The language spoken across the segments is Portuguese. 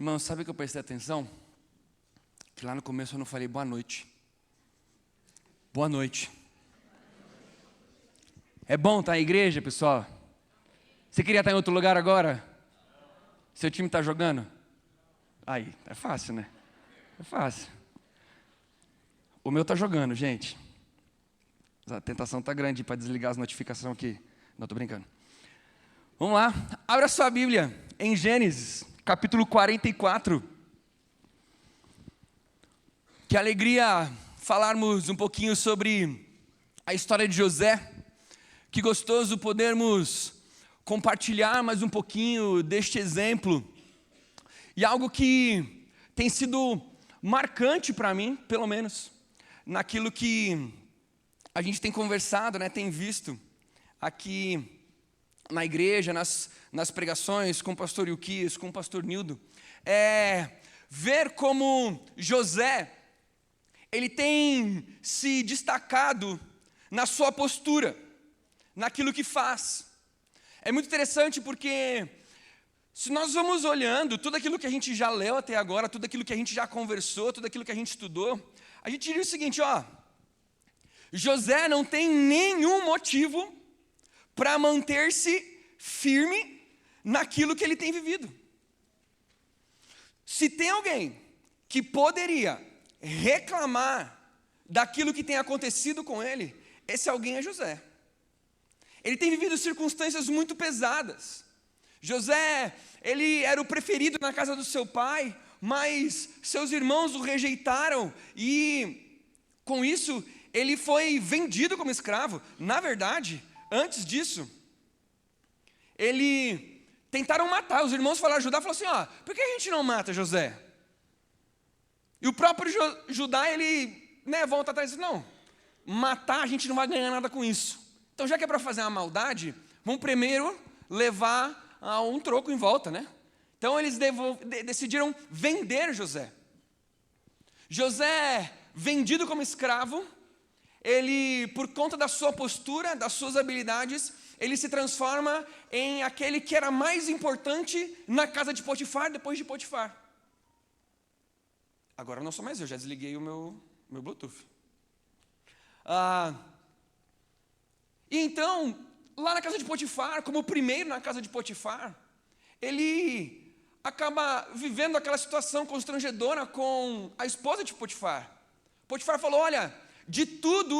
Irmão, sabe que eu prestei atenção? Que lá no começo eu não falei boa noite. Boa noite. É bom estar na igreja, pessoal? Você queria estar em outro lugar agora? Seu time está jogando? Aí, é fácil, né? É fácil. O meu está jogando, gente. A tentação está grande para desligar as notificações aqui. Não, estou brincando. Vamos lá. Abra sua Bíblia em Gênesis, capítulo 44. Que alegria falarmos um pouquinho sobre a história de José. Que gostoso podermos compartilhar mais um pouquinho deste exemplo. E algo que tem sido marcante para mim, pelo menos, naquilo que a gente tem conversado, né, tem visto aqui na igreja, nas pregações, com o pastor Ilquias, com o pastor Nildo, é ver como José, ele tem se destacado na sua postura, naquilo que faz. É muito interessante porque, se nós vamos olhando tudo aquilo que a gente já leu até agora, tudo aquilo que a gente já conversou, tudo aquilo que a gente estudou, a gente diria o seguinte, José não tem nenhum motivo para manter-se firme naquilo que ele tem vivido. Se tem alguém que poderia reclamar daquilo que tem acontecido com ele, esse alguém é José. Ele tem vivido circunstâncias muito pesadas. José, ele era o preferido na casa do seu pai, mas seus irmãos o rejeitaram e, com isso, ele foi vendido como escravo. Na verdade, antes disso, tentaram matar. Os irmãos foram ajudar e falaram assim, por que a gente não mata José? E o próprio Judá, ele volta atrás e diz, não, matar a gente não vai ganhar nada com isso. Então, já que é para fazer uma maldade, vamos primeiro levar um troco em volta, né? Então, eles decidiram vender José. José, vendido como escravo, ele, por conta da sua postura, das suas habilidades, ele se transforma em aquele que era mais importante na casa de Potifar, depois de Potifar. Agora não sou mais eu, já desliguei o meu Bluetooth. E então, lá na casa de Potifar, como o primeiro na casa de Potifar, ele acaba vivendo aquela situação constrangedora com a esposa de Potifar. Potifar falou, olha, de tudo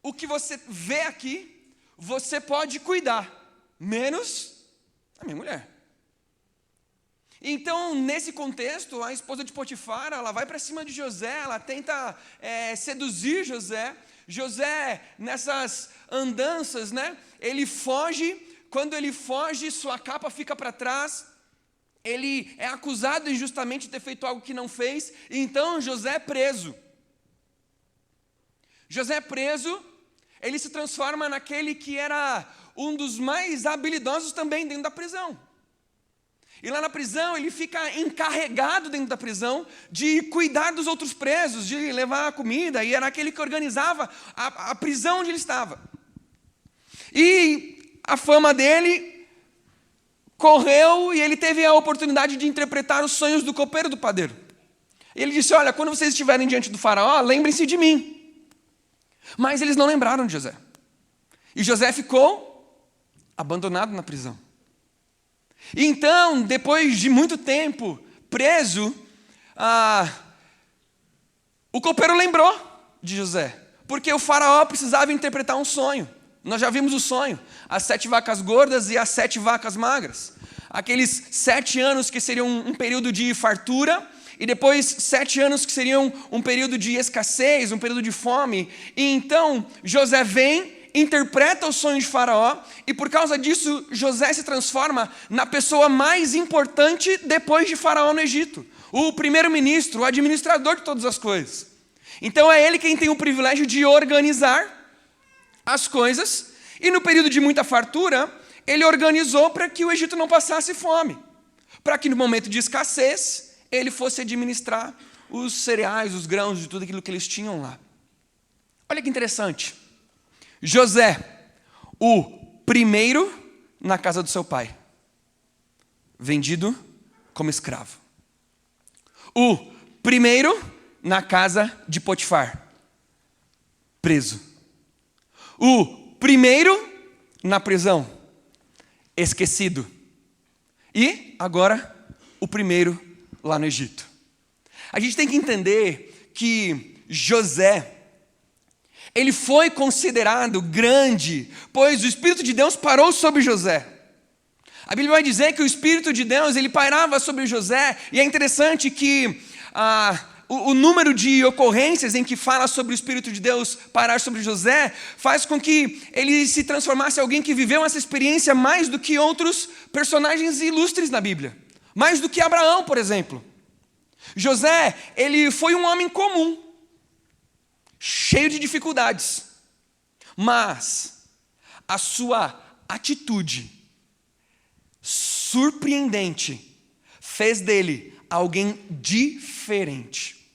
o que você vê aqui, você pode cuidar, menos a minha mulher. Então, nesse contexto, a esposa de Potifar, ela vai para cima de José, ela tenta seduzir José. José, nessas andanças, ele foge. Quando ele foge, sua capa fica para trás. Ele é acusado injustamente de ter feito algo que não fez. Então, José é preso. José é preso, ele se transforma naquele que era um dos mais habilidosos também dentro da prisão. E lá na prisão, ele fica encarregado dentro da prisão de cuidar dos outros presos, de levar a comida, e era aquele que organizava a prisão onde ele estava. E a fama dele correu e ele teve a oportunidade de interpretar os sonhos do copeiro do padeiro. E ele disse, olha, quando vocês estiverem diante do faraó, lembrem-se de mim. Mas eles não lembraram de José. E José ficou abandonado na prisão. E então, depois de muito tempo preso, o copeiro lembrou de José, porque o faraó precisava interpretar um sonho. Nós já vimos o sonho, as 7 vacas gordas e as 7 vacas magras. Aqueles 7 anos que seriam um período de fartura, e depois 7 anos que seriam um período de escassez, um período de fome. E então José vem, interpreta o sonho de Faraó, e por causa disso José se transforma na pessoa mais importante depois de Faraó no Egito. O primeiro-ministro, o administrador de todas as coisas. Então é ele quem tem o privilégio de organizar as coisas, e no período de muita fartura, ele organizou para que o Egito não passasse fome. Para que no momento de escassez, ele fosse administrar os cereais, os grãos, de tudo aquilo que eles tinham lá. Olha que interessante. José, o primeiro na casa do seu pai. Vendido como escravo. O primeiro na casa de Potifar, preso. O primeiro na prisão, esquecido. E agora, o primeiro lá no Egito. A gente tem que entender que José, ele foi considerado grande, pois o Espírito de Deus parou sobre José. A Bíblia vai dizer que o Espírito de Deus, ele pairava sobre José, e é interessante que o número de ocorrências em que fala sobre o Espírito de Deus pairar sobre José, faz com que ele se transformasse em alguém que viveu essa experiência mais do que outros personagens ilustres na Bíblia. Mais do que Abraão, por exemplo. José, ele foi um homem comum, cheio de dificuldades, mas a sua atitude surpreendente fez dele alguém diferente.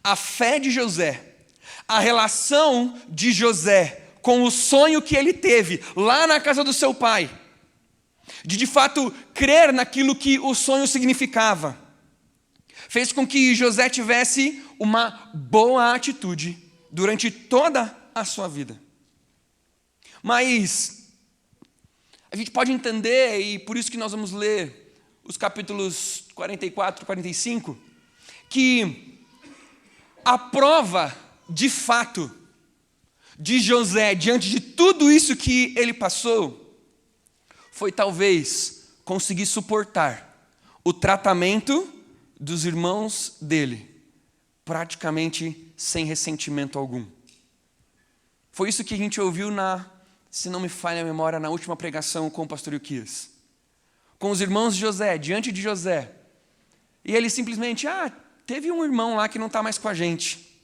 A fé de José, a relação de José com o sonho que ele teve lá na casa do seu pai, de fato crer naquilo que o sonho significava, fez com que José tivesse uma boa atitude durante toda a sua vida. Mas a gente pode entender, e por isso que nós vamos ler os capítulos 44 e 45, que a prova, de fato, de José, diante de tudo isso que ele passou, foi talvez conseguir suportar o tratamento dos irmãos dele, praticamente sem ressentimento algum. Foi isso que a gente ouviu se não me falha a memória, na última pregação com o pastor Ilquias. Com os irmãos de José, diante de José. E ele simplesmente, teve um irmão lá que não está mais com a gente.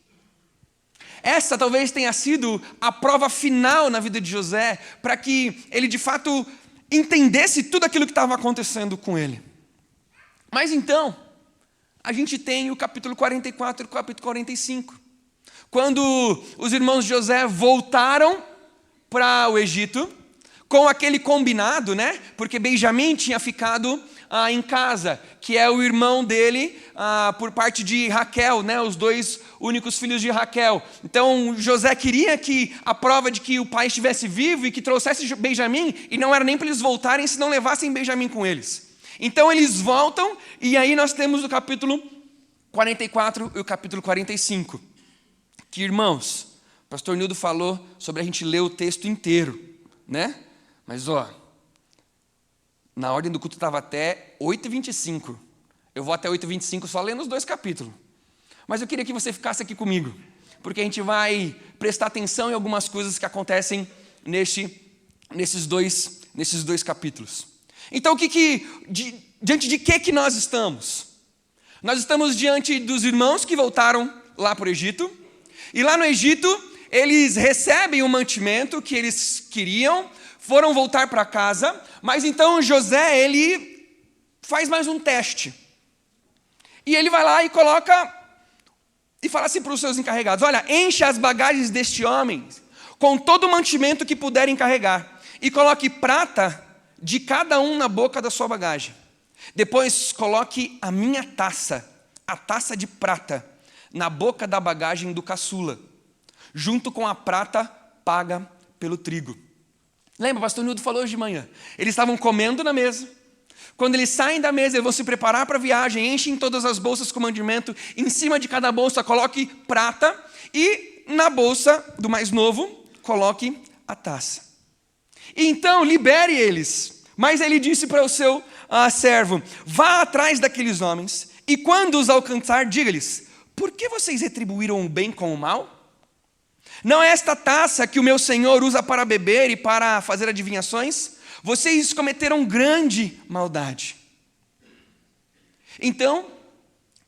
Essa talvez tenha sido a prova final na vida de José, para que ele de fato entendesse tudo aquilo que estava acontecendo com ele. Mas então, a gente tem o capítulo 44 e o capítulo 45. Quando os irmãos de José voltaram para o Egito, com aquele combinado, né? Porque Benjamim tinha ficado em casa, que é o irmão dele, por parte de Raquel, né? Os dois únicos filhos de Raquel. Então José queria que a prova de que o pai estivesse vivo e que trouxesse Benjamim, e não era nem para eles voltarem se não levassem Benjamim com eles. Então eles voltam, e aí nós temos o capítulo 44 e o capítulo 45. Que, irmãos, o pastor Nildo falou sobre a gente ler o texto inteiro, né? Mas, na ordem do culto estava até 8h25. Eu vou até 8h25 só lendo os 2 capítulos. Mas eu queria que você ficasse aqui comigo, porque a gente vai prestar atenção em algumas coisas que acontecem nesses dois capítulos. Então, diante de que nós estamos? Nós estamos diante dos irmãos que voltaram lá para o Egito, e lá no Egito, eles recebem o mantimento que eles queriam, foram voltar para casa, mas então José, ele faz mais um teste. E ele vai lá e coloca, e fala assim para os seus encarregados, olha, enche as bagagens deste homem com todo o mantimento que puderem carregar, e coloque prata de cada um na boca da sua bagagem. Depois coloque a minha taça, a taça de prata, na boca da bagagem do caçula, junto com a prata paga pelo trigo. Lembra, o pastor Nildo falou hoje de manhã, eles estavam comendo na mesa, quando eles saem da mesa, eles vão se preparar para a viagem, enchem todas as bolsas com mantimento, em cima de cada bolsa coloque prata, e na bolsa do mais novo, coloque a taça. E então, libere eles, mas ele disse para o seu servo, vá atrás daqueles homens, e quando os alcançar, diga-lhes, por que vocês retribuíram o bem com o mal? Não é esta taça que o meu senhor usa para beber e para fazer adivinhações? Vocês cometeram grande maldade. Então,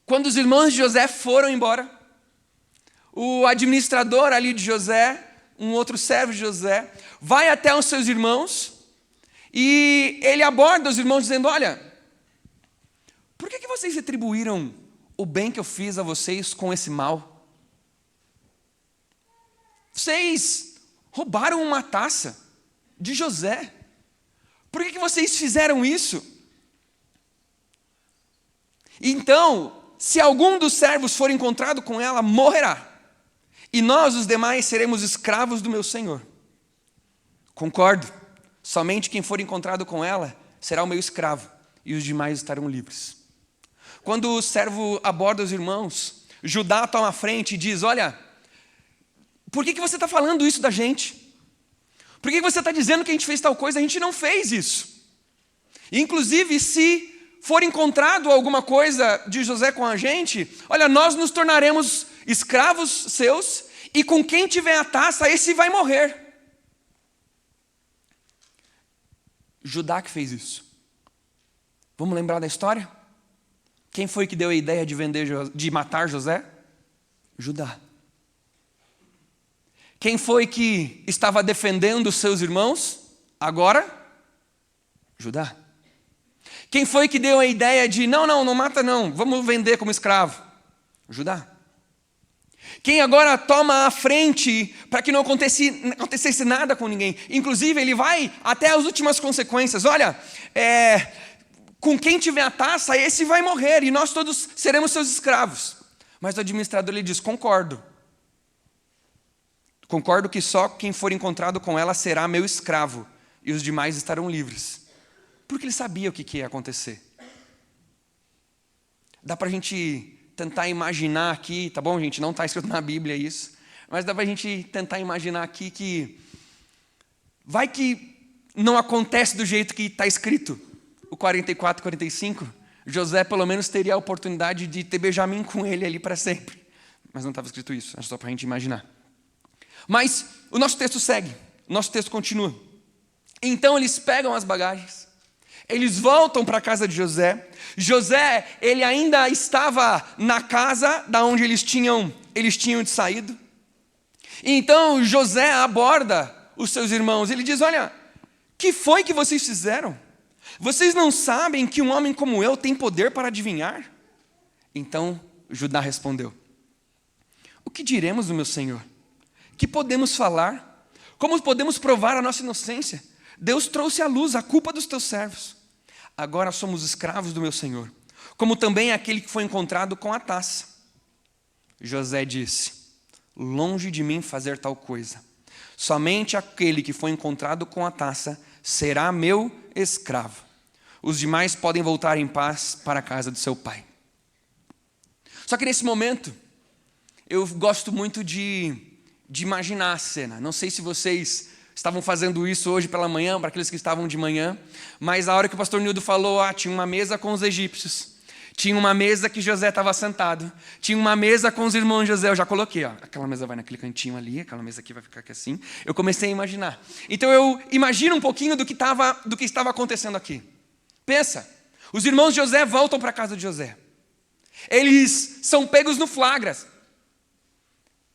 quando os irmãos de José foram embora, o administrador ali de José, um outro servo de José, vai até os seus irmãos e ele aborda os irmãos dizendo, olha, por que vocês retribuíram o bem que eu fiz a vocês com esse mal? Vocês roubaram uma taça de José. Por que vocês fizeram isso? Então, se algum dos servos for encontrado com ela, morrerá. E nós, os demais, seremos escravos do meu senhor. Concordo. Somente quem for encontrado com ela será o meu escravo, e os demais estarão livres. Quando o servo aborda os irmãos, Judá toma a frente e diz: olha, por que você está falando isso da gente? Por que você está dizendo que a gente fez tal coisa? A gente não fez isso. Inclusive, se for encontrado alguma coisa de José com a gente, olha, nós nos tornaremos escravos seus, e com quem tiver a taça, esse vai morrer. Judá que fez isso. Vamos lembrar da história? Quem foi que deu a ideia de matar José? Judá. Quem foi que estava defendendo os seus irmãos? Agora? Judá. Quem foi que deu a ideia de, não mata não, vamos vender como escravo? Judá. Quem agora toma a frente para que não acontecesse nada com ninguém? Inclusive, ele vai até as últimas consequências. Olha, com quem tiver a taça, esse vai morrer, e nós todos seremos seus escravos. Mas o administrador lhe diz: concordo. Concordo que só quem for encontrado com ela será meu escravo, e os demais estarão livres. Porque ele sabia o que ia acontecer. Dá para a gente tentar imaginar aqui, tá bom, gente? Não está escrito na Bíblia isso, mas dá para a gente tentar imaginar aqui que vai que não acontece do jeito que está escrito, o 44, 45, José pelo menos teria a oportunidade de ter Benjamim com ele ali para sempre. Mas não estava escrito isso, é só para a gente imaginar. Mas o nosso texto segue, o nosso texto continua. Então eles pegam as bagagens, eles voltam para a casa de José. José, ele ainda estava na casa da onde eles tinham saído. E então José aborda os seus irmãos. Ele diz: olha, que foi que vocês fizeram? Vocês não sabem que um homem como eu tem poder para adivinhar? Então Judá respondeu: o que diremos do meu senhor? Que podemos falar? Como podemos provar a nossa inocência? Deus trouxe à luz a culpa dos teus servos. Agora somos escravos do meu senhor, como também aquele que foi encontrado com a taça. José disse: longe de mim fazer tal coisa. Somente aquele que foi encontrado com a taça será meu escravo. Os demais podem voltar em paz para a casa de seu pai. Só que nesse momento, eu gosto muito de imaginar a cena. Não sei se vocês estavam fazendo isso hoje pela manhã, para aqueles que estavam de manhã, mas a hora que o pastor Nildo falou, tinha uma mesa com os egípcios, tinha uma mesa que José estava sentado, tinha uma mesa com os irmãos de José, eu já coloquei, aquela mesa vai naquele cantinho ali, aquela mesa aqui vai ficar aqui assim, eu comecei a imaginar. Então eu imagino um pouquinho do que estava acontecendo aqui. Pensa, os irmãos de José voltam para a casa de José, eles são pegos no flagra,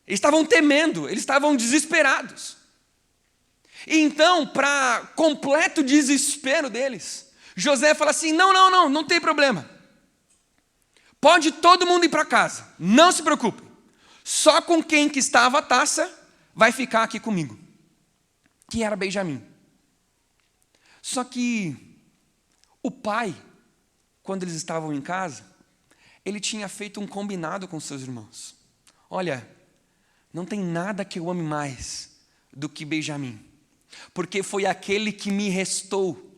eles estavam temendo, eles estavam desesperados. E então, para completo desespero deles, José fala assim: não tem problema. Pode todo mundo ir para casa, não se preocupe. Só com quem que estava a taça vai ficar aqui comigo, que era Benjamim. Só que o pai, quando eles estavam em casa, ele tinha feito um combinado com seus irmãos. Olha, não tem nada que eu ame mais do que Benjamim, porque foi aquele que me restou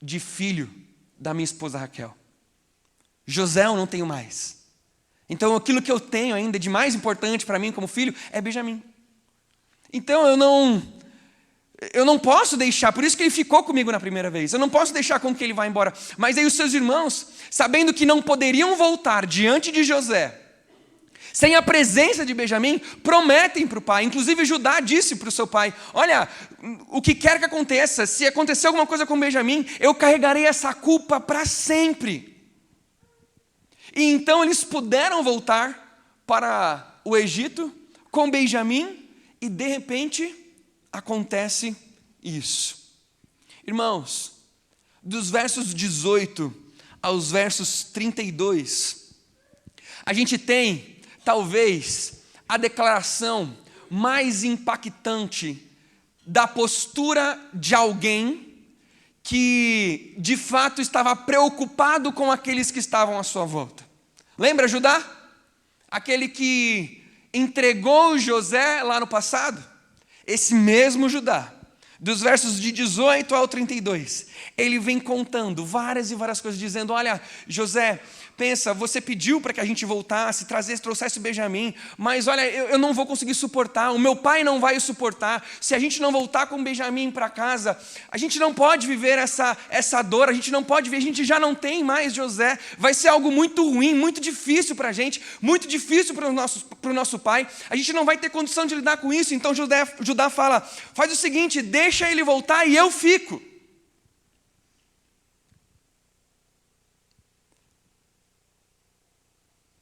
de filho da minha esposa Raquel. José eu não tenho mais. Então aquilo que eu tenho ainda de mais importante para mim como filho é Benjamim. Então eu não posso deixar, por isso que ele ficou comigo na primeira vez, eu não posso deixar com que ele vá embora. Mas aí os seus irmãos, sabendo que não poderiam voltar diante de José sem a presença de Benjamim, prometem para o pai. Inclusive Judá disse para o seu pai: olha, o que quer que aconteça, se acontecer alguma coisa com Benjamim, eu carregarei essa culpa para sempre. E então eles puderam voltar para o Egito com Benjamim, e de repente acontece isso. Irmãos, dos versos 18 aos versos 32, a gente tem talvez a declaração mais impactante da postura de alguém que de fato estava preocupado com aqueles que estavam à sua volta. Lembra Judá? Aquele que entregou José lá no passado? Esse mesmo Judá, dos versos de 18 ao 32, ele vem contando várias e várias coisas, dizendo: olha, José, pensa, você pediu para que a gente voltasse, trouxesse o Benjamim, mas olha, eu não vou conseguir suportar, o meu pai não vai suportar, se a gente não voltar com o Benjamim para casa, a gente não pode viver essa dor, a gente não pode ver, a gente já não tem mais José, vai ser algo muito ruim, muito difícil para a gente, muito difícil para o nosso pai, a gente não vai ter condição de lidar com isso. Então Judá fala: faz o seguinte, deixa ele voltar e eu fico.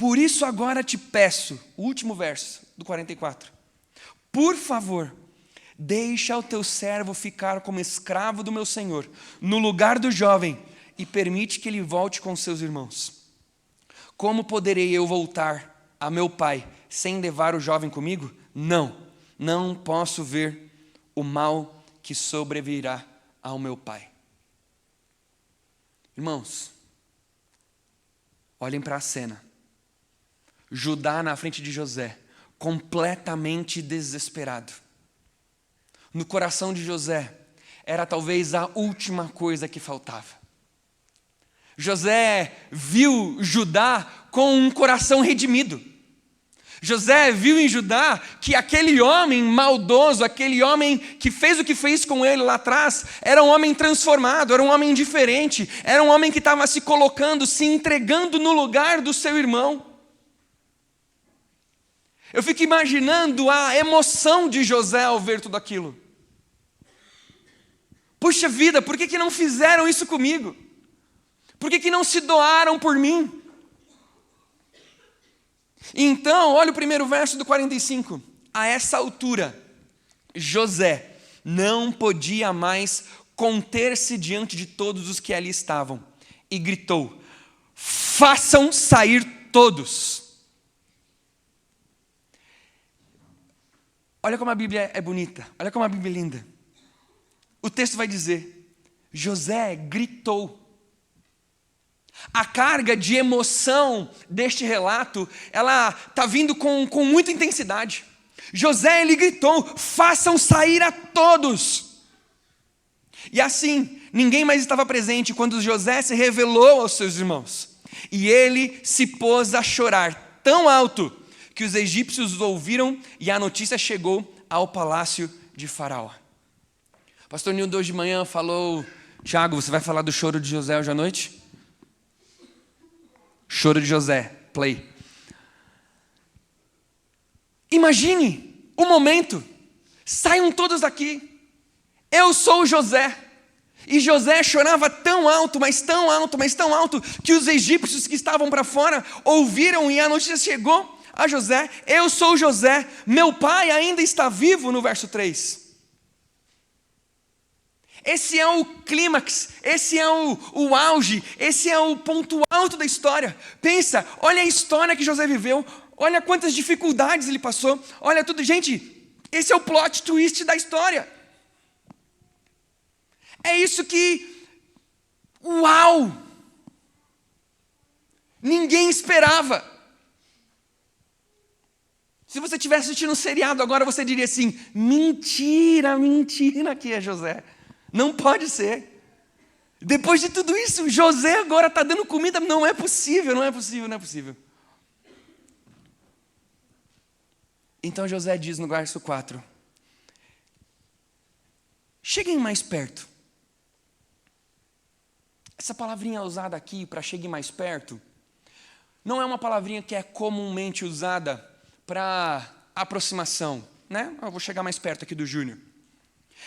Por isso agora te peço, o último verso do 44, por favor, deixa o teu servo ficar como escravo do meu senhor, no lugar do jovem, e permite que ele volte com seus irmãos. Como poderei eu voltar a meu pai sem levar o jovem comigo? Não posso ver o mal que sobrevirá ao meu pai. Irmãos, olhem para a cena. Judá na frente de José, completamente desesperado. No coração de José, era talvez a última coisa que faltava. José viu Judá com um coração redimido. José viu em Judá que aquele homem maldoso, aquele homem que fez o que fez com ele lá atrás, era um homem transformado, era um homem diferente, era um homem que estava se colocando, se entregando no lugar do seu irmão. Eu fico imaginando a emoção de José ao ver tudo aquilo. Puxa vida, por que não fizeram isso comigo? Por que não se doaram por mim? Então, olha o primeiro verso do 45. A essa altura, José não podia mais conter-se diante de todos os que ali estavam, e gritou: façam sair todos. Olha como a Bíblia é bonita, olha como a Bíblia é linda. O texto vai dizer: José gritou. A carga de emoção deste relato, ela está vindo com muita intensidade. José, ele gritou: façam sair a todos. E assim, ninguém mais estava presente quando José se revelou aos seus irmãos. E ele se pôs a chorar tão alto que os egípcios ouviram e a notícia chegou ao palácio de Faraó. O pastor Nildo hoje de manhã falou: Tiago, você vai falar do choro de José hoje à noite? Choro de José, play. Imagine o momento, saiam todos daqui, eu sou José. E José chorava tão alto, mas tão alto, mas tão alto, que os egípcios que estavam para fora ouviram e a notícia chegou a José: eu sou José, meu pai ainda está vivo, no verso 3. Esse é o clímax, esse é o auge, esse é o ponto alto da história. Pensa, olha a história que José viveu, olha quantas dificuldades ele passou, olha tudo. Gente, esse é o plot twist da história. É isso que, uau! Ninguém esperava. Se você estivesse assistindo um seriado agora, você diria assim: mentira que é José. Não pode ser. Depois de tudo isso, José agora está dando comida. Não é possível. Então José diz no verso 4: cheguem mais perto. Essa palavrinha usada aqui para chegue mais perto, não é uma palavrinha que é comumente usada para aproximação, né? Eu vou chegar mais perto aqui do Júnior.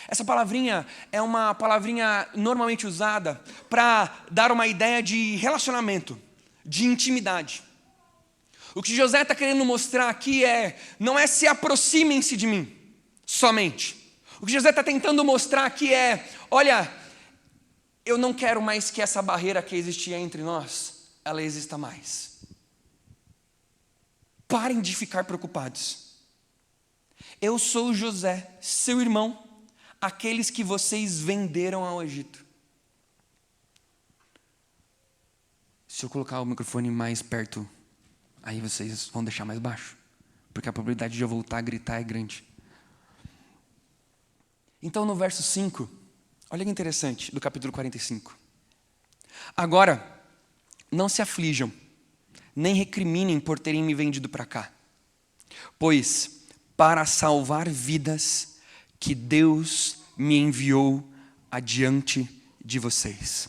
Essa palavrinha é uma palavrinha normalmente usada para dar uma ideia de relacionamento, de intimidade. O que José está querendo mostrar aqui não é se aproximem-se de mim, somente. O que José está tentando mostrar aqui olha, eu não quero mais que essa barreira que existia entre nós, ela exista mais. Parem de ficar preocupados. Eu sou José, seu irmão, aqueles que vocês venderam ao Egito. Se eu colocar o microfone mais perto, aí vocês vão deixar mais baixo, porque a probabilidade de eu voltar a gritar é grande. Então, no verso 5, olha que interessante, do capítulo 45. Agora, não se aflijam, nem recriminem por terem me vendido para cá, pois, para salvar vidas, que Deus me enviou adiante de vocês.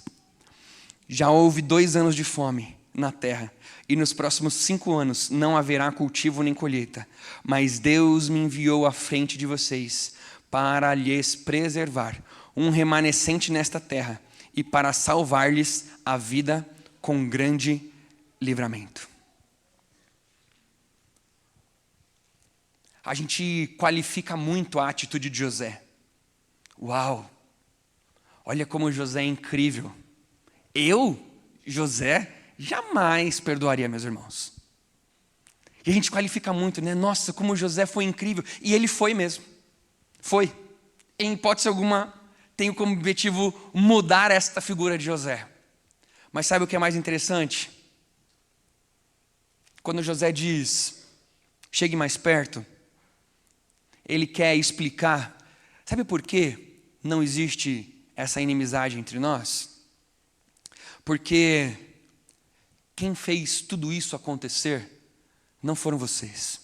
Já houve 2 anos de fome na terra, e nos próximos 5 anos não haverá cultivo nem colheita, mas Deus me enviou à frente de vocês, para lhes preservar um remanescente nesta terra, e para salvar-lhes a vida com grande livramento. A gente qualifica muito a atitude de José. Uau! Olha como José é incrível. Eu, José, jamais perdoaria meus irmãos. E a gente qualifica muito, né? Nossa, como José foi incrível. E ele foi mesmo. Foi. Em hipótese alguma, tenho como objetivo mudar esta figura de José. Mas sabe o que é mais interessante? Quando José diz, chegue mais perto, ele quer explicar, sabe por que não existe essa inimizade entre nós? Porque quem fez tudo isso acontecer não foram vocês.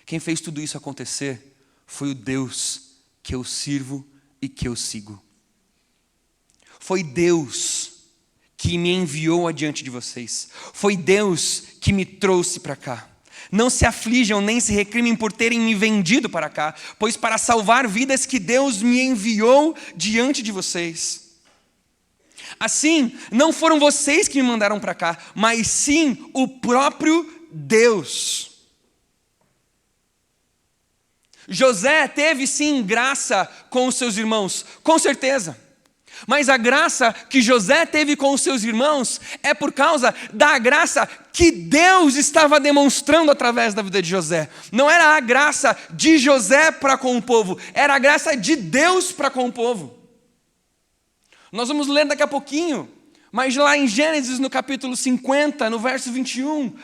Quem fez tudo isso acontecer foi o Deus que eu sirvo e que eu sigo. Foi Deus que me enviou adiante de vocês. Foi Deus que me trouxe para cá. Não se aflijam nem se recrimem por terem me vendido para cá, pois para salvar vidas que Deus me enviou diante de vocês. Assim, não foram vocês que me mandaram para cá, mas sim o próprio Deus. José teve sim graça com os seus irmãos, com certeza. Mas a graça que José teve com os seus irmãos é por causa da graça que Deus estava demonstrando através da vida de José. Não era a graça de José para com o povo, era a graça de Deus para com o povo. Nós vamos ler daqui a pouquinho, mas lá em Gênesis, no capítulo 50, no verso 21,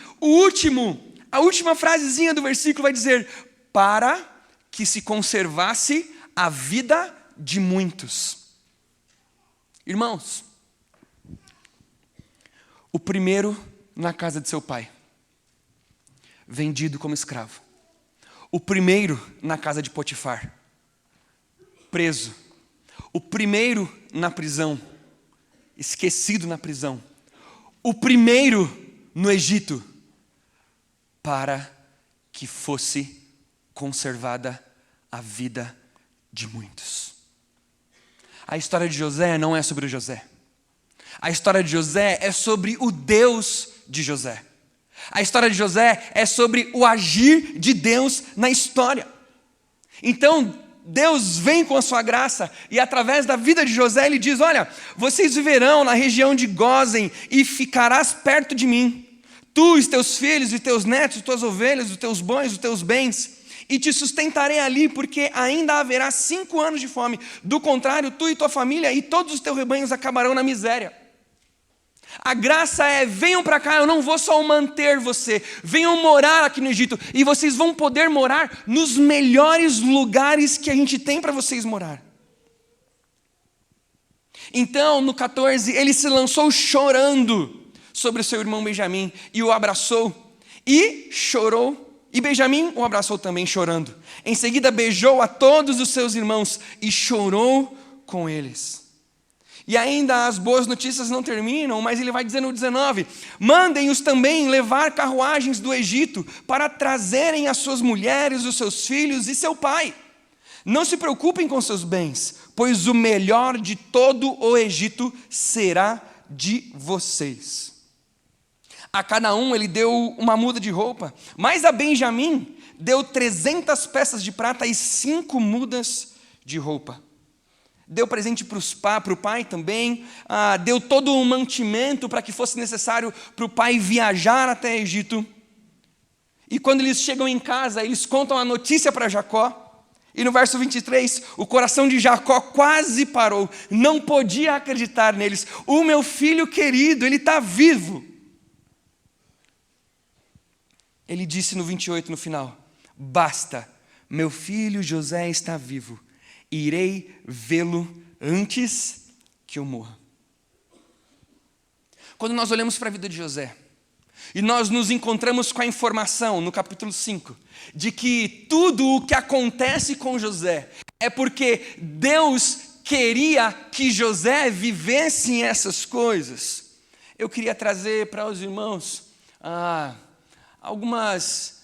a última frasezinha do versículo vai dizer, para que se conservasse a vida de muitos. Irmãos, o primeiro na casa de seu pai, vendido como escravo. O primeiro na casa de Potifar, preso. O primeiro na prisão, esquecido na prisão. O primeiro no Egito, para que fosse conservada a vida de muitos. A história de José não é sobre o José. A história de José é sobre o Deus de José. A história de José é sobre o agir de Deus na história. Então, Deus vem com a sua graça e através da vida de José ele diz, olha, vocês viverão na região de Gósen e ficarás perto de mim. Tu, os teus filhos e teus netos, as tuas ovelhas, os teus bons, os teus bens. E te sustentarei ali, porque ainda haverá 5 anos de fome. Do contrário, tu e tua família e todos os teus rebanhos acabarão na miséria. A graça é, venham para cá, eu não vou só manter você. Venham morar aqui no Egito. E vocês vão poder morar nos melhores lugares que a gente tem para vocês morar. Então, no 14, ele se lançou chorando sobre o seu irmão Benjamim e o abraçou. E chorou. E Benjamim o abraçou também chorando. Em seguida beijou a todos os seus irmãos e chorou com eles. E ainda as boas notícias não terminam, mas ele vai dizer no 19, mandem-os também levar carruagens do Egito para trazerem as suas mulheres, os seus filhos e seu pai. Não se preocupem com seus bens, pois o melhor de todo o Egito será de vocês. A cada um ele deu uma muda de roupa, mas a Benjamim deu 300 peças de prata e 5 mudas de roupa. Deu presente para o pai também, deu todo o mantimento para que fosse necessário para o pai viajar até Egito. E quando eles chegam em casa, eles contam a notícia para Jacó. E no verso 23, o coração de Jacó quase parou, não podia acreditar neles. O meu filho querido, ele está vivo. Ele disse no 28, no final: basta, meu filho José está vivo, irei vê-lo antes que eu morra. Quando nós olhamos para a vida de José, e nós nos encontramos com a informação, no capítulo 5, de que tudo o que acontece com José é porque Deus queria que José vivesse essas coisas. Eu queria trazer para os irmãos algumas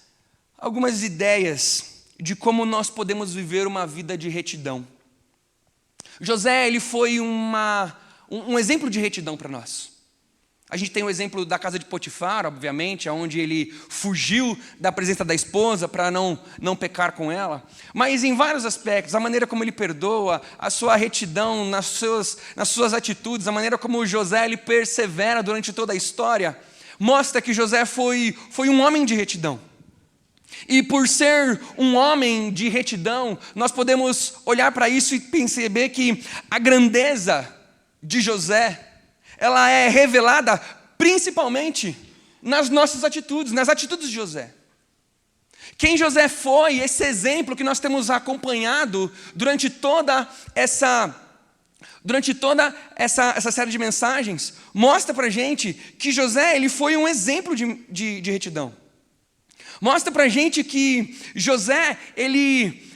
ideias de como nós podemos viver uma vida de retidão. José, ele foi um exemplo de retidão para nós. A gente tem o exemplo da casa de Potifar, obviamente, onde ele fugiu da presença da esposa para não pecar com ela. Mas em vários aspectos, a maneira como ele perdoa, a sua retidão nas suas atitudes, a maneira como José ele persevera durante toda a história, mostra que José foi um homem de retidão. E por ser um homem de retidão, nós podemos olhar para isso e perceber que a grandeza de José, ela é revelada principalmente nas nossas atitudes, nas atitudes de José. Quem José foi, esse exemplo que nós temos acompanhado durante toda essa série de mensagens, mostra para a gente que José ele foi um exemplo de retidão. Mostra para a gente que José, ele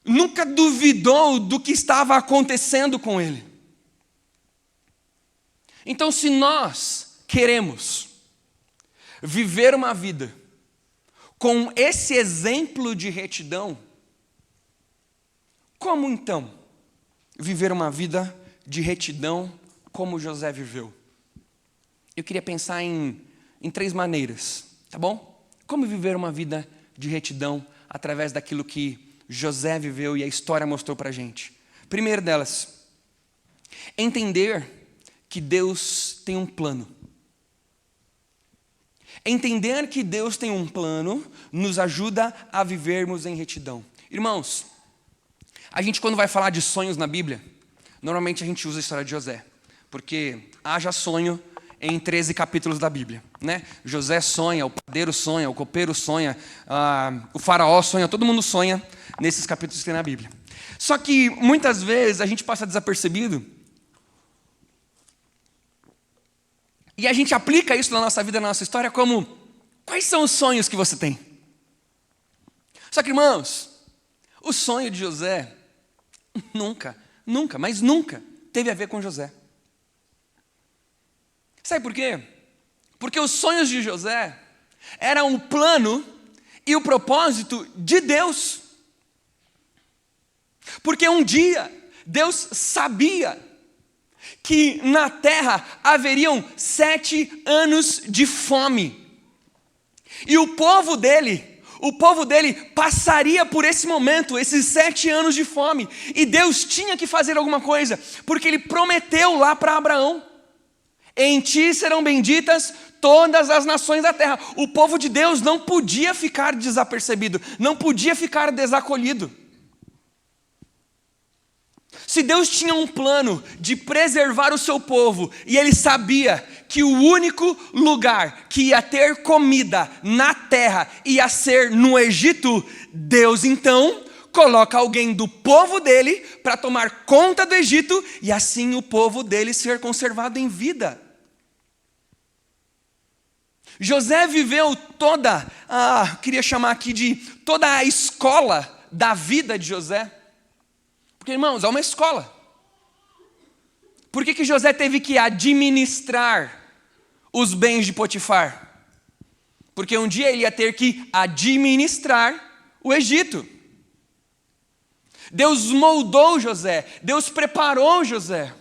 nunca duvidou do que estava acontecendo com ele. Então, se nós queremos viver uma vida com esse exemplo de retidão, como então viver uma vida de retidão como José viveu? Eu queria pensar em 3 maneiras, tá bom? Como viver uma vida de retidão através daquilo que José viveu e a história mostrou para a gente. Primeiro delas, entender que Deus tem um plano. Entender que Deus tem um plano nos ajuda a vivermos em retidão. Irmãos, a gente quando vai falar de sonhos na Bíblia, normalmente a gente usa a história de José, porque haja sonho em 13 capítulos da Bíblia, né? José sonha, o padeiro sonha, o copeiro sonha, o faraó sonha, todo mundo sonha nesses capítulos que tem na Bíblia. Só que muitas vezes a gente passa desapercebido e a gente aplica isso na nossa vida, na nossa história, como: quais são os sonhos que você tem? Só que, irmãos, o sonho de José nunca teve a ver com José. Sabe por quê? Porque os sonhos de José eram o plano e o propósito de Deus. Porque um dia Deus sabia que na terra haveriam 7 anos de fome. E o povo dele passaria por esse momento, esses 7 anos de fome. E Deus tinha que fazer alguma coisa, porque ele prometeu lá para Abraão: em ti serão benditas todas as nações da terra. O povo de Deus não podia ficar desapercebido, não podia ficar desacolhido. Se Deus tinha um plano de preservar o seu povo, e ele sabia que o único lugar que ia ter comida na terra ia ser no Egito, Deus então coloca alguém do povo dele para tomar conta do Egito, e assim o povo dele ser conservado em vida. José viveu queria chamar aqui de toda a escola da vida de José. Porque, irmãos, é uma escola. Por que José teve que administrar os bens de Potifar? Porque um dia ele ia ter que administrar o Egito. Deus moldou José, Deus preparou José.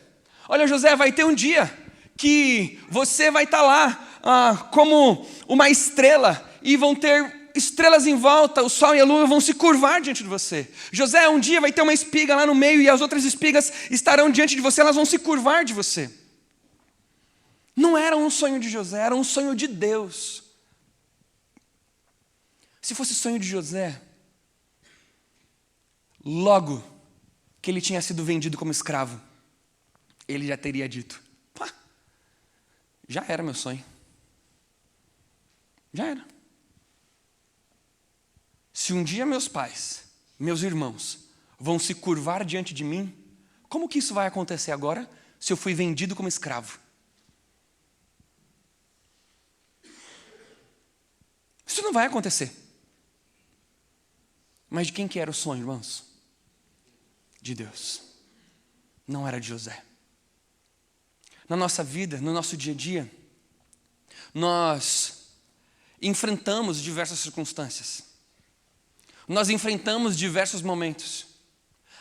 Olha, José, vai ter um dia que você vai estar lá como uma estrela, e vão ter estrelas em volta, o sol e a lua vão se curvar diante de você. José, um dia vai ter uma espiga lá no meio, e as outras espigas estarão diante de você, elas vão se curvar de você. Não era um sonho de José, era um sonho de Deus. Se fosse sonho de José, logo que ele tinha sido vendido como escravo, ele já teria dito: já era meu sonho. Já era. Se um dia meus pais, meus irmãos, vão se curvar diante de mim, como que isso vai acontecer agora se eu fui vendido como escravo? Isso não vai acontecer. Mas de quem que era o sonho, irmãos? De Deus. Não era de José. Na nossa vida, no nosso dia a dia, nós enfrentamos diversas circunstâncias. Nós enfrentamos diversos momentos.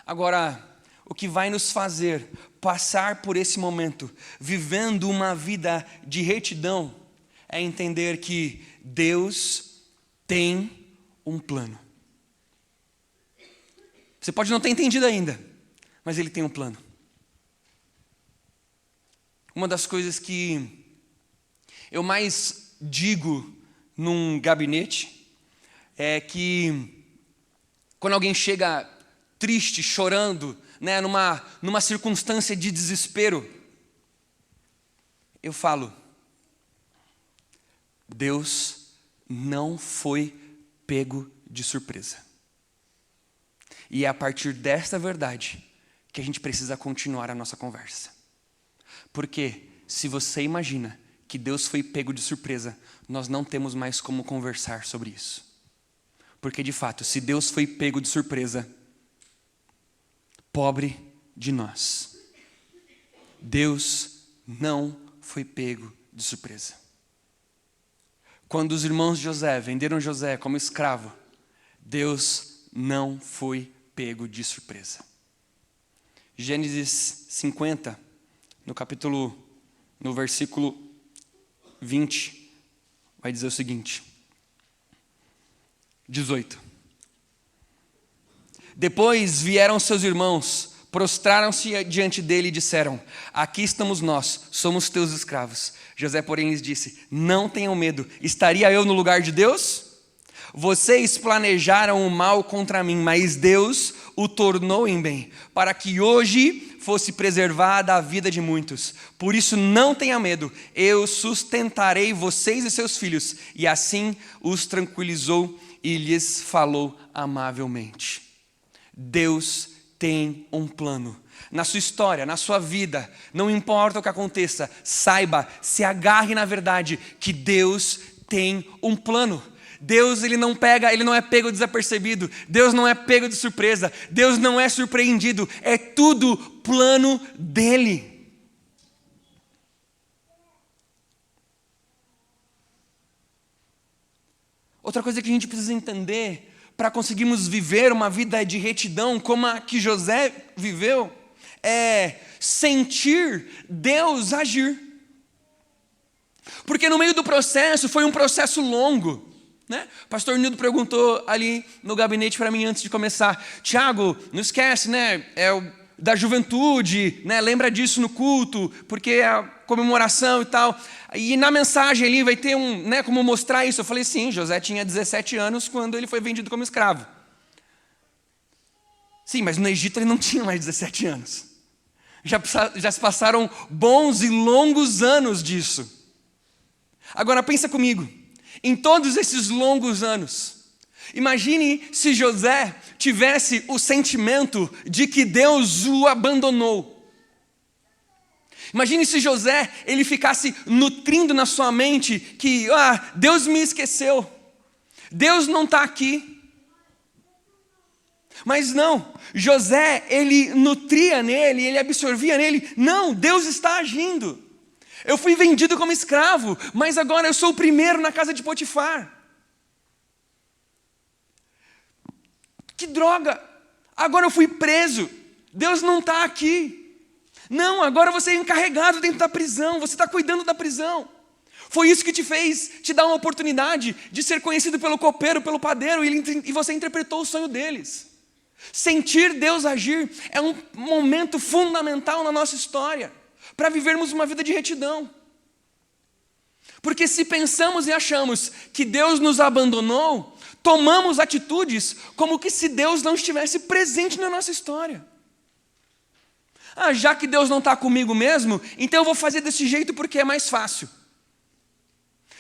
Agora, o que vai nos fazer passar por esse momento, vivendo uma vida de retidão, é entender que Deus tem um plano. Você pode não ter entendido ainda, mas Ele tem um plano. Uma das coisas que eu mais digo num gabinete é que quando alguém chega triste, chorando, né, numa circunstância de desespero, eu falo: Deus não foi pego de surpresa. E é a partir desta verdade que a gente precisa continuar a nossa conversa. Porque se você imagina que Deus foi pego de surpresa, nós não temos mais como conversar sobre isso. Porque de fato, se Deus foi pego de surpresa, pobre de nós. Deus não foi pego de surpresa. Quando os irmãos de José venderam José como escravo, Deus não foi pego de surpresa. Gênesis 50, no versículo 20, vai dizer o seguinte: 18. Depois vieram seus irmãos, prostraram-se diante dele e disseram: aqui estamos nós, somos teus escravos. José, porém, lhes disse: não tenham medo, estaria eu no lugar de Deus? Vocês planejaram o mal contra mim, mas Deus o tornou em bem, para que hoje fosse preservada a vida de muitos. Por isso não tenha medo, eu sustentarei vocês e seus filhos. E assim os tranquilizou e lhes falou amavelmente. Deus tem um plano. Na sua história, na sua vida, não importa o que aconteça, saiba, se agarre na verdade que Deus tem um plano. Deus, ele não é pego desapercebido. Deus não é pego de surpresa. Deus não é surpreendido. É tudo plano dele. Outra coisa que a gente precisa entender para conseguirmos viver uma vida de retidão como a que José viveu é sentir Deus agir. Porque no meio do processo, foi um processo longo. Né? O pastor Nildo perguntou ali no gabinete para mim antes de começar: Tiago, não esquece, né? Da juventude, né? Lembra disso no culto, porque é a comemoração e tal. E na mensagem ali vai ter né, como mostrar isso. Eu falei: sim, José tinha 17 anos quando ele foi vendido como escravo. Sim, mas no Egito ele não tinha mais 17 anos. Já se passaram bons e longos anos disso. Agora pensa comigo. Em todos esses longos anos, imagine se José tivesse o sentimento de que Deus o abandonou. Imagine se José, ele ficasse nutrindo na sua mente que Deus me esqueceu, Deus não está aqui. Mas não, José, ele nutria nele, ele absorvia nele: não, Deus está agindo. Eu fui vendido como escravo, mas agora eu sou o primeiro na casa de Potifar. Que droga! Agora eu fui preso. Deus não está aqui. Não, agora você é encarregado dentro da prisão. Você está cuidando da prisão. Foi isso que te dar uma oportunidade de ser conhecido pelo copeiro, pelo padeiro, e você interpretou o sonho deles. Sentir Deus agir é um momento fundamental na nossa história, para vivermos uma vida de retidão. Porque se pensamos e achamos que Deus nos abandonou, tomamos atitudes como que se Deus não estivesse presente na nossa história. Já que Deus não está comigo mesmo, então eu vou fazer desse jeito porque é mais fácil.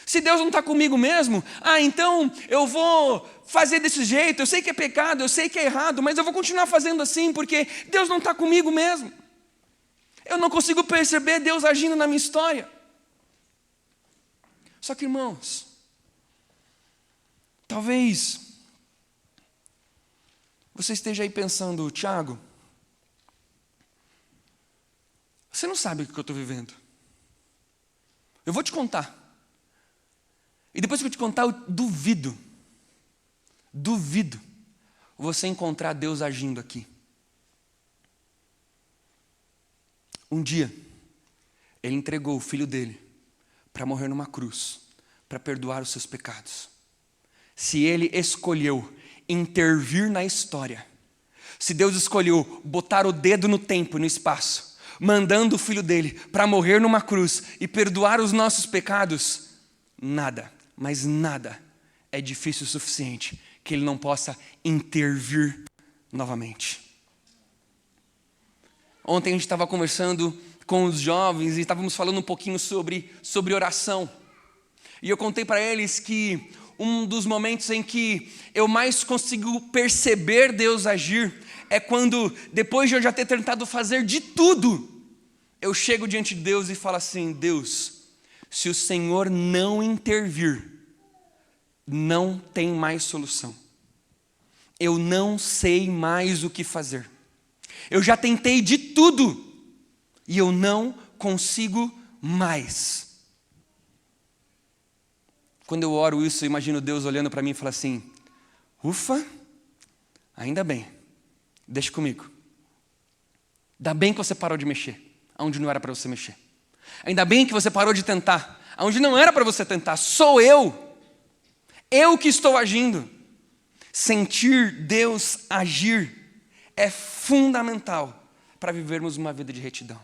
Se Deus não está comigo mesmo, então eu vou fazer desse jeito. Eu sei que é pecado, eu sei que é errado, mas eu vou continuar fazendo assim porque Deus não está comigo mesmo. Eu não consigo perceber Deus agindo na minha história. Só que, irmãos, talvez você esteja aí pensando, Tiago, você não sabe o que eu estou vivendo. Eu vou te contar. E depois que eu te contar, eu duvido você encontrar Deus agindo aqui. Um dia, Ele entregou o filho dele para morrer numa cruz, para perdoar os seus pecados. Se Ele escolheu intervir na história, se Deus escolheu botar o dedo no tempo e no espaço, mandando o filho dele para morrer numa cruz e perdoar os nossos pecados, nada, mas nada é difícil o suficiente que Ele não possa intervir novamente. Ontem a gente estava conversando com os jovens e estávamos falando um pouquinho sobre oração. E eu contei para eles que um dos momentos em que eu mais consigo perceber Deus agir é quando, depois de eu já ter tentado fazer de tudo, eu chego diante de Deus e falo assim: Deus, se o Senhor não intervir, não tem mais solução. Eu não sei mais o que fazer. Eu já tentei de tudo e eu não consigo mais. Quando eu oro isso, eu imagino Deus olhando para mim e falando assim: ufa, ainda bem, deixa comigo. Ainda bem que você parou de mexer onde não era para você mexer. Ainda bem que você parou de tentar onde não era para você tentar. Sou eu que estou agindo. Sentir Deus agir é fundamental para vivermos uma vida de retidão.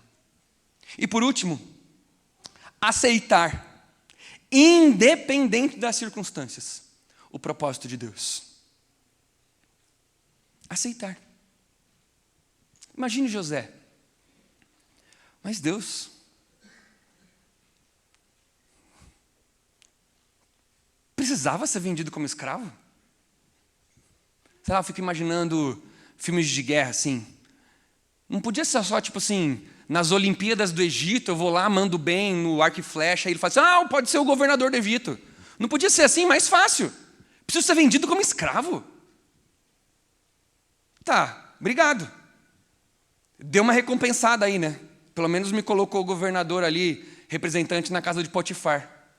E por último, aceitar, independente das circunstâncias, o propósito de Deus. Aceitar. Imagine José. Mas Deus, precisava ser vendido como escravo? Sei lá, eu fico imaginando filmes de guerra assim. Não podia ser só tipo assim, nas Olimpíadas do Egito, eu vou lá, mando bem no arco e flecha, aí ele fala assim: pode ser o governador do Egito. Não podia ser assim, mais fácil. Preciso ser vendido como escravo. Tá, obrigado. Deu uma recompensada aí, né? Pelo menos me colocou o governador ali, representante na casa de Potifar.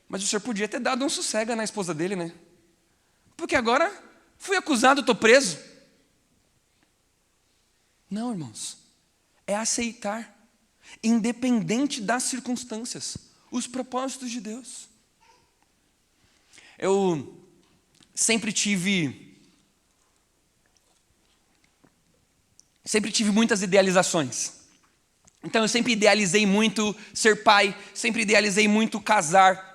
Mas o senhor podia ter dado um sossego na esposa dele, né? Porque agora fui acusado, estou preso. Não, irmãos. É aceitar, independente das circunstâncias, os propósitos de Deus. Eu sempre tive muitas idealizações. Então eu sempre idealizei muito ser pai, sempre idealizei muito casar.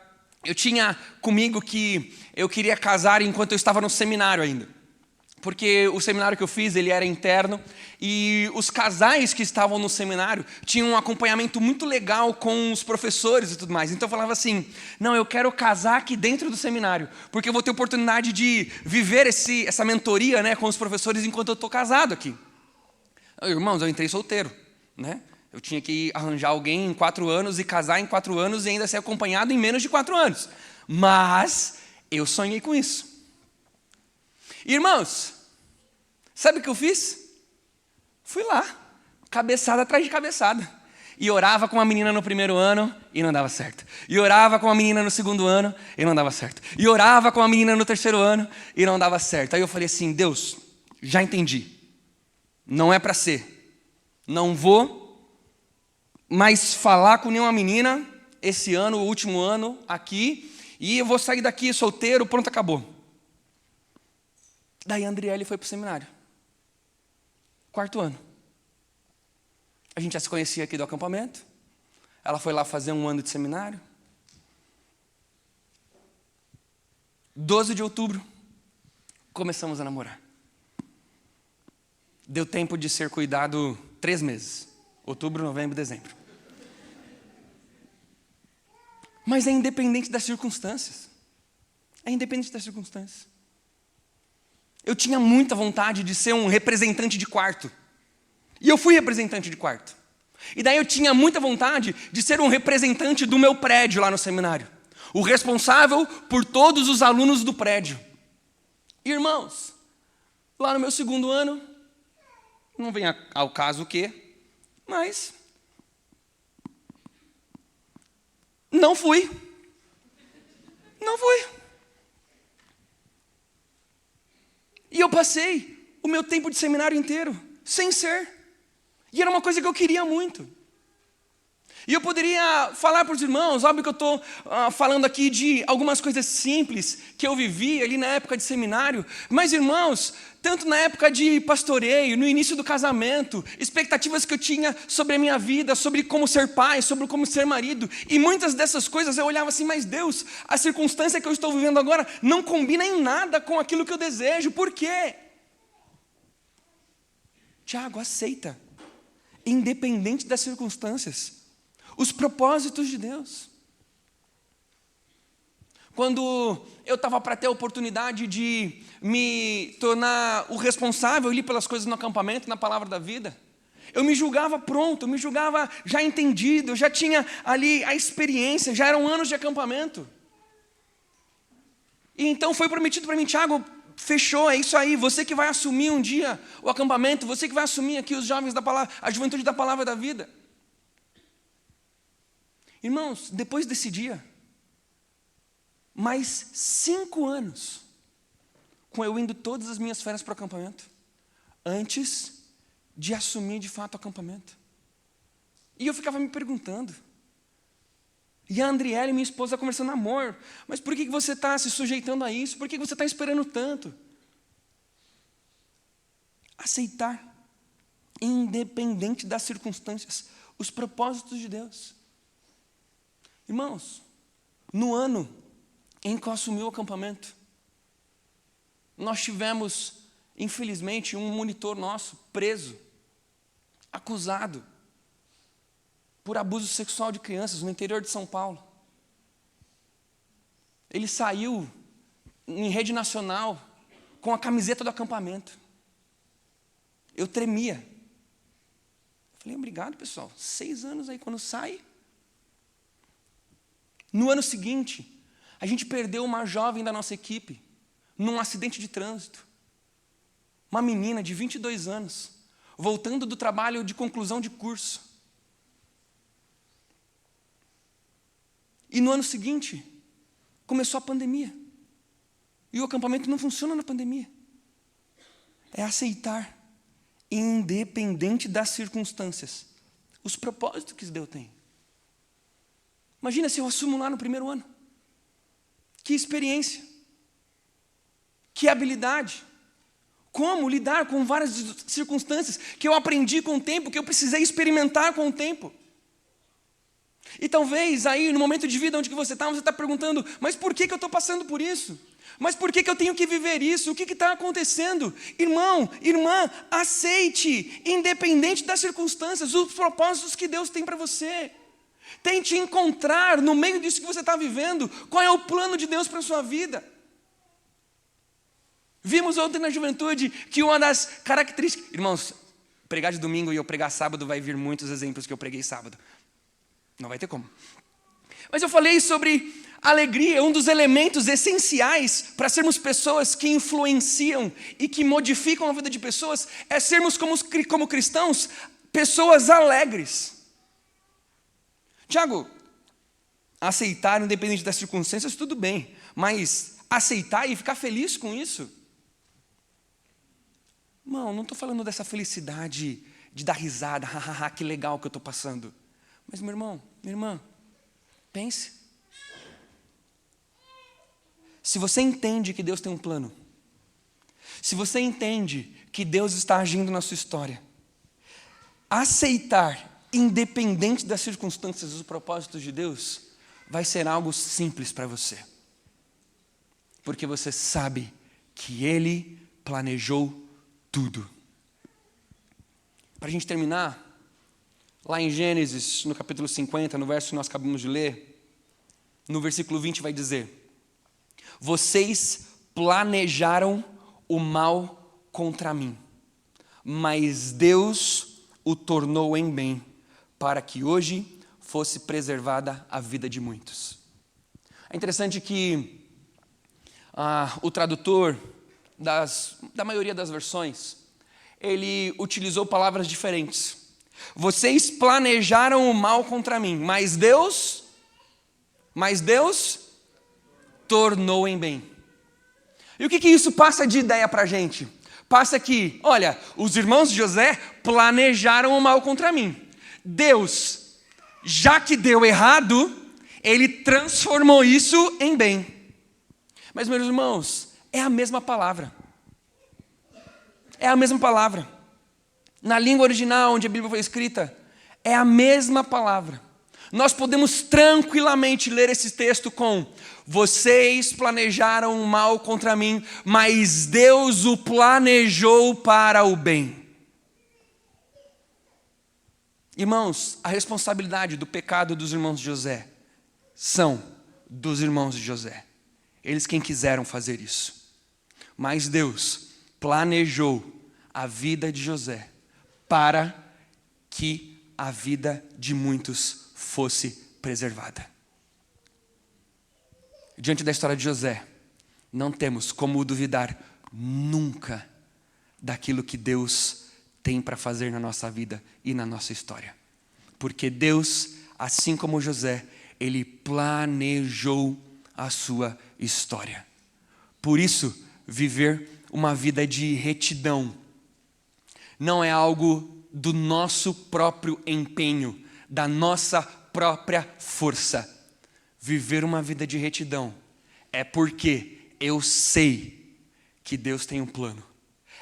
Eu tinha comigo que eu queria casar enquanto eu estava no seminário ainda. Porque o seminário que eu fiz, ele era interno, e os casais que estavam no seminário tinham um acompanhamento muito legal com os professores e tudo mais. Então eu falava assim: não, eu quero casar aqui dentro do seminário, porque eu vou ter oportunidade de viver essa mentoria, né, com os professores enquanto eu estou casado aqui. Irmãos, eu entrei solteiro, né? Eu tinha que arranjar alguém em 4 anos e casar em 4 anos e ainda ser acompanhado em menos de 4 anos. Mas eu sonhei com isso. Irmãos, sabe o que eu fiz? Fui lá, cabeçada atrás de cabeçada. E orava com uma menina no primeiro ano e não dava certo. E orava com uma menina no segundo ano e não dava certo. E orava com uma menina no terceiro ano e não dava certo. Aí eu falei assim: Deus, já entendi. Não é para ser. Não vou mais falar com nenhuma menina esse ano, o último ano aqui. E eu vou sair daqui solteiro, pronto, acabou. Daí a Andriele foi para o seminário. 4º ano. A gente já se conhecia aqui do acampamento. Ela foi lá fazer 1 ano de seminário. 12 de outubro, começamos a namorar. Deu tempo de ser cuidado 3 meses. Outubro, novembro, dezembro. Mas é independente das circunstâncias. É independente das circunstâncias. Eu tinha muita vontade de ser um representante de quarto. E eu fui representante de quarto. E daí eu tinha muita vontade de ser um representante do meu prédio lá no seminário. O responsável por todos os alunos do prédio. Irmãos, lá no meu segundo ano, não vem ao caso o quê, mas não fui. Não fui. E eu passei o meu tempo de seminário inteiro sem ser. E era uma coisa que eu queria muito. E eu poderia falar para os irmãos, óbvio que eu estou falando aqui de algumas coisas simples que eu vivi ali na época de seminário, mas irmãos, tanto na época de pastoreio, no início do casamento, expectativas que eu tinha sobre a minha vida, sobre como ser pai, sobre como ser marido, e muitas dessas coisas eu olhava assim, mas Deus, a circunstância que eu estou vivendo agora não combina em nada com aquilo que eu desejo, por quê? Tiago, aceita, independente das circunstâncias, os propósitos de Deus. Quando eu estava para ter a oportunidade de me tornar o responsável ali pelas coisas no acampamento, na palavra da vida, eu me julgava pronto, eu me julgava já entendido, eu já tinha ali a experiência, já eram anos de acampamento. E então foi prometido para mim, Tiago, fechou, é isso aí, você que vai assumir um dia o acampamento, você que vai assumir aqui os jovens da palavra, a juventude da palavra da vida. Irmãos, depois desse dia, mais 5 anos, com eu indo todas as minhas férias para o acampamento, antes de assumir de fato o acampamento. E eu ficava me perguntando, e a Andriele, minha esposa, conversando, amor, mas por que você está se sujeitando a isso? Por que você está esperando tanto? Aceitar, independente das circunstâncias, os propósitos de Deus. Irmãos, no ano em que eu assumi o acampamento, nós tivemos, infelizmente, um monitor nosso preso, acusado por abuso sexual de crianças no interior de São Paulo. Ele saiu em rede nacional com a camiseta do acampamento. Eu tremia. Eu falei, obrigado, pessoal. 6 anos aí, quando sai. No ano seguinte, a gente perdeu uma jovem da nossa equipe num acidente de trânsito. Uma menina de 22 anos, voltando do trabalho de conclusão de curso. E no ano seguinte, começou a pandemia. E o acampamento não funciona na pandemia. É aceitar, independente das circunstâncias, os propósitos que Deus tem. Imagina se eu assumo lá no primeiro ano. Que experiência. Que habilidade. Como lidar com várias circunstâncias que eu aprendi com o tempo, que eu precisei experimentar com o tempo. E talvez aí no momento de vida onde você está perguntando, mas por que eu estou passando por isso? Mas por que eu tenho que viver isso? O que está acontecendo? Irmão, irmã, aceite, independente das circunstâncias, os propósitos que Deus tem para você. Tente encontrar no meio disso que você está vivendo, qual é o plano de Deus para a sua vida. Vimos ontem na juventude que uma das características... Irmãos, pregar de domingo e eu pregar sábado vai vir muitos exemplos que eu preguei sábado. Não vai ter como. Mas eu falei sobre alegria, um dos elementos essenciais para sermos pessoas que influenciam e que modificam a vida de pessoas, é sermos como cristãos, pessoas alegres. Tiago, aceitar independente das circunstâncias, tudo bem, mas aceitar e ficar feliz com isso? Não estou falando dessa felicidade de dar risada, hahaha, que legal que eu estou passando. Mas meu irmão, minha irmã, pense. Se você entende que Deus tem um plano, se você entende que Deus está agindo na sua história, aceitar, independente das circunstâncias, os propósitos de Deus, vai ser algo simples para você. Porque você sabe que Ele planejou tudo. Para a gente terminar, lá em Gênesis, no capítulo 50, no verso que nós acabamos de ler, no versículo 20 vai dizer: vocês planejaram o mal contra mim, mas Deus o tornou em bem, para que hoje fosse preservada a vida de muitos. É interessante que o tradutor da maioria das versões, ele utilizou palavras diferentes. Vocês planejaram o mal contra mim, mas Deus tornou em bem. E o que isso passa de ideia para a gente? Passa que, olha, os irmãos de José planejaram o mal contra mim. Deus, já que deu errado, ele transformou isso em bem. Mas, meus irmãos, é a mesma palavra. É a mesma palavra. Na língua original, onde a Bíblia foi escrita, é a mesma palavra. Nós podemos tranquilamente ler esse texto com: vocês planejaram o mal contra mim, mas Deus o planejou para o bem. Irmãos, a responsabilidade do pecado dos irmãos de José são dos irmãos de José. Eles quem quiseram fazer isso. Mas Deus planejou a vida de José para que a vida de muitos fosse preservada. Diante da história de José, não temos como duvidar nunca daquilo que Deus tem para fazer na nossa vida e na nossa história. Porque Deus, assim como José, ele planejou a sua história. Por isso, viver uma vida de retidão não é algo do nosso próprio empenho, da nossa própria força. Viver uma vida de retidão é porque eu sei que Deus tem um plano.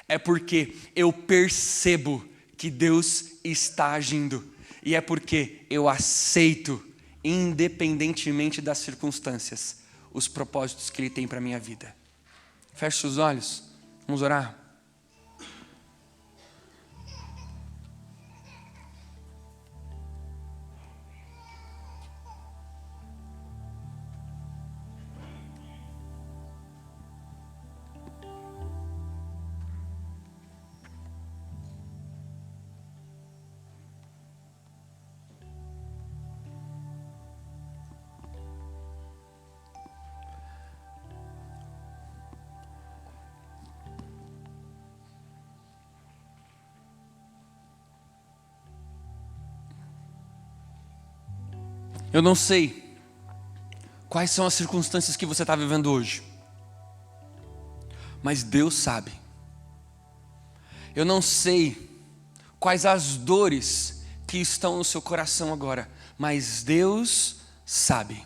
É porque eu percebo que Deus está agindo. E é porque eu aceito, independentemente das circunstâncias, os propósitos que Ele tem para a minha vida. Feche seus olhos, vamos orar. Eu não sei quais são as circunstâncias que você está vivendo hoje, mas Deus sabe. Eu não sei quais as dores que estão no seu coração agora, mas Deus sabe.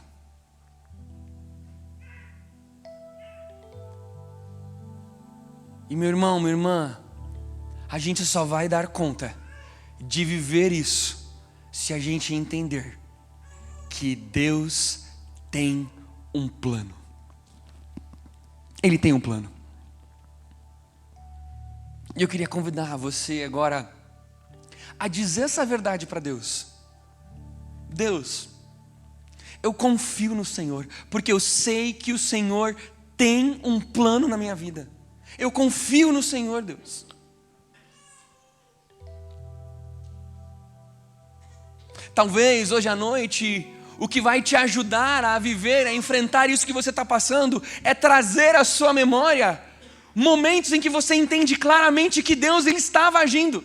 E meu irmão, minha irmã, a gente só vai dar conta de viver isso se a gente entender que Deus tem um plano. Ele tem um plano. E eu queria convidar você agora a dizer essa verdade para Deus. Deus, eu confio no Senhor, porque eu sei que o Senhor tem um plano na minha vida. Eu confio no Senhor, Deus. Talvez hoje à noite o que vai te ajudar a viver, a enfrentar isso que você está passando, é trazer à sua memória momentos em que você entende claramente que Deus ele estava agindo.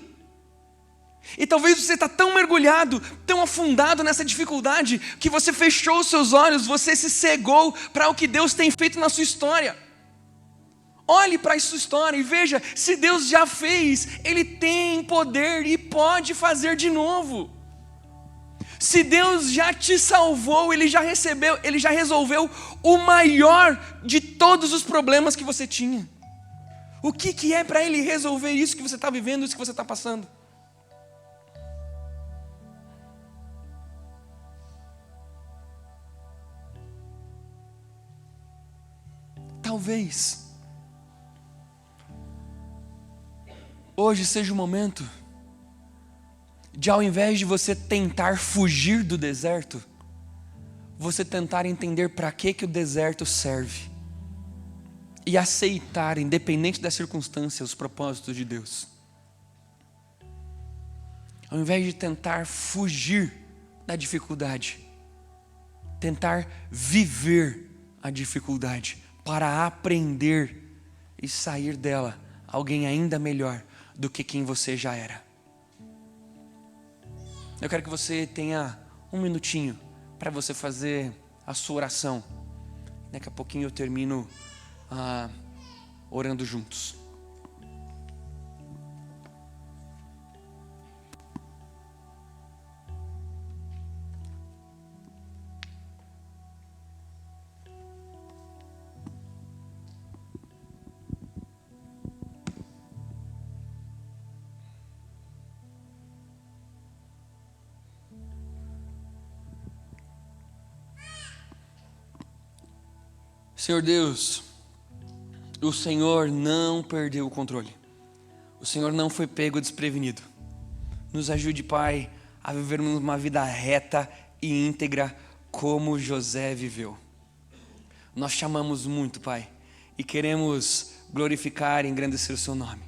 E talvez você está tão mergulhado, tão afundado nessa dificuldade, que você fechou os seus olhos, você se cegou para o que Deus tem feito na sua história. Olhe para a sua história e veja, se Deus já fez, Ele tem poder e pode fazer de novo. Se Deus já te salvou, Ele já resolveu o maior de todos os problemas que você tinha. O que é para Ele resolver isso que você está vivendo, isso que você está passando? Talvez hoje seja o momento de, ao invés de você tentar fugir do deserto, você tentar entender para que o deserto serve e aceitar, independente da circunstância, os propósitos de Deus. Ao invés de tentar fugir da dificuldade, tentar viver a dificuldade para aprender e sair dela alguém ainda melhor do que quem você já era. Eu quero que você tenha um minutinho para você fazer a sua oração. Daqui a pouquinho eu termino orando juntos. Senhor Deus, o Senhor não perdeu o controle. O Senhor não foi pego desprevenido. Nos ajude, Pai, a vivermos uma vida reta e íntegra como José viveu. Nós te amamos muito, Pai, e queremos glorificar e engrandecer o seu nome,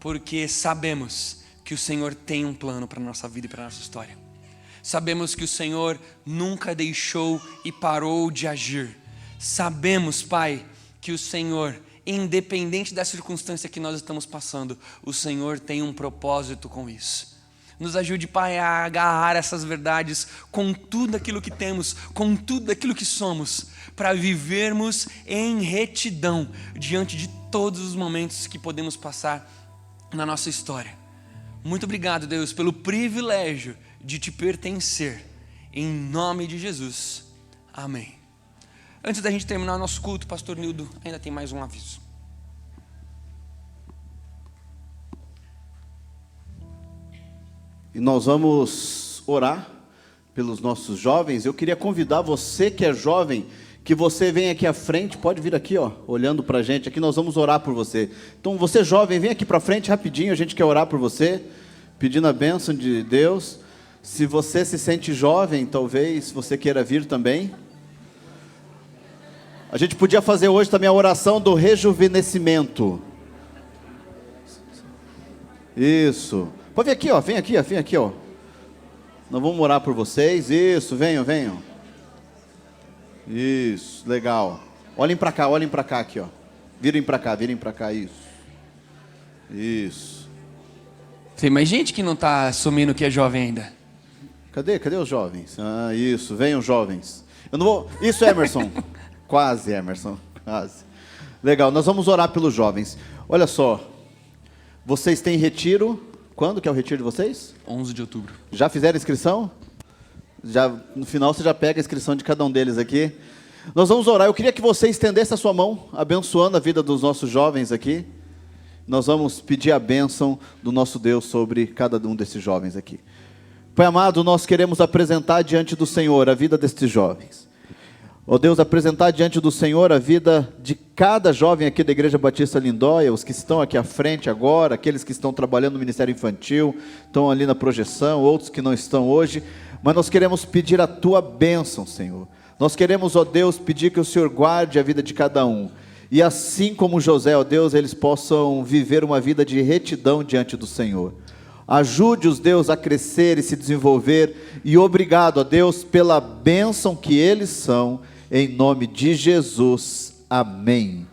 porque sabemos que o Senhor tem um plano para a nossa vida e para a nossa história. Sabemos que o Senhor nunca deixou e parou de agir. Sabemos, Pai, que o Senhor, independente da circunstância que nós estamos passando, o Senhor tem um propósito com isso. Nos ajude, Pai, a agarrar essas verdades com tudo aquilo que temos, com tudo aquilo que somos, para vivermos em retidão diante de todos os momentos que podemos passar na nossa história. Muito obrigado, Deus, pelo privilégio de te pertencer. Em nome de Jesus. Amém. Antes da gente terminar o nosso culto, pastor Nildo ainda tem mais um aviso. E nós vamos orar pelos nossos jovens. Eu queria convidar você que é jovem, que você venha aqui à frente, pode vir aqui, ó, olhando para a gente, aqui nós vamos orar por você. Então você jovem, vem aqui para frente rapidinho, a gente quer orar por você, pedindo a bênção de Deus. Se você se sente jovem, talvez você queira vir também. A gente podia fazer hoje também a oração do rejuvenescimento. Isso. Pode vir aqui, ó. Vem aqui, ó. Nós vamos orar por vocês. Isso, venham. Isso, legal. Olhem para cá aqui, ó. Virem para cá, isso. Isso. Tem mais gente que não está assumindo que é jovem ainda. Cadê os jovens? Ah, isso, venham jovens. Eu não vou... Isso, Emerson. Quase, Emerson, quase. Legal, nós vamos orar pelos jovens. Olha só, vocês têm retiro, quando que é o retiro de vocês? 11 de outubro. Já fizeram inscrição? Já, no final você já pega a inscrição de cada um deles aqui. Nós vamos orar, eu queria que você estendesse a sua mão, abençoando a vida dos nossos jovens aqui. Nós vamos pedir a bênção do nosso Deus sobre cada um desses jovens aqui. Pai amado, nós queremos apresentar diante do Senhor a vida destes jovens. Ó Deus, apresentar diante do Senhor a vida de cada jovem aqui da Igreja Batista Lindóia, os que estão aqui à frente agora, aqueles que estão trabalhando no Ministério Infantil, estão ali na projeção, outros que não estão hoje, mas nós queremos pedir a Tua bênção, Senhor. Nós queremos, ó Deus, pedir que o Senhor guarde a vida de cada um, e assim como José, ó Deus, eles possam viver uma vida de retidão diante do Senhor. Ajude-os, Deus, a crescer e se desenvolver, e obrigado, ó Deus, pela bênção que eles são, em nome de Jesus, amém.